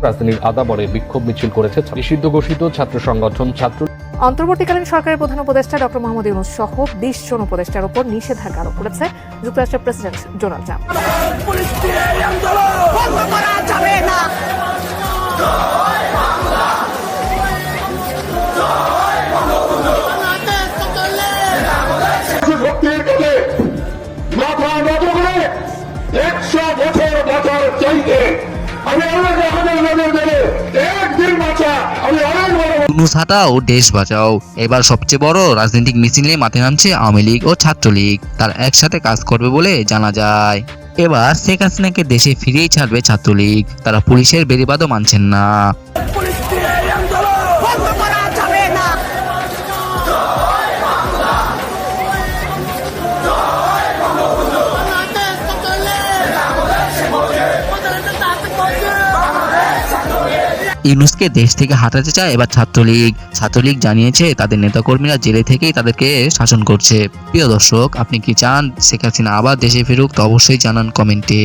রাজধানীর আদাবরে বিক্ষোভ মিছিল করেছে নিষিদ্ধ ঘোষিত ছাত্র সংগঠন ছাত্র। অন্তর্বর্তীকালীন সরকারের প্রধান উপদেষ্টা ডক্টর মোহাম্মদ ইউনূস সহ 20 জন উপদেষ্টার উপর নিষেধাজ্ঞা আরোপ করেছে যুক্তরাষ্ট্রের প্রেসিডেন্ট ডোনাল্ড ট্রাম্প। ইউনূস হাটাও দেশ বাঁচাও। এবার সবচেয়ে বড় রাজনৈতিক মিছিলে মাঠে নামছে আওয়ামী লীগ ও ছাত্রলীগ। তারা একসাথে কাজ করবে বলে জানা যায়। এবার শেখ হাসিনাকে দেশে ফিরিয়েই ছাড়বে ছাত্রলীগ। তারা পুলিশের বেড়িবাঁধও মানছেন না। ইউনূসকে দেশ থেকে হাঁটাতে চায় এবার ছাত্রলীগ। ছাত্রলীগ জানিয়েছে তাদের নেতাকর্মীরা জেলে থেকেই তাদেরকে শাসন করছে। প্রিয় দর্শক, আপনি কি চান শেখ হাসিনা আবার দেশে ফিরুক? তো অবশ্যই জানান কমেন্টে।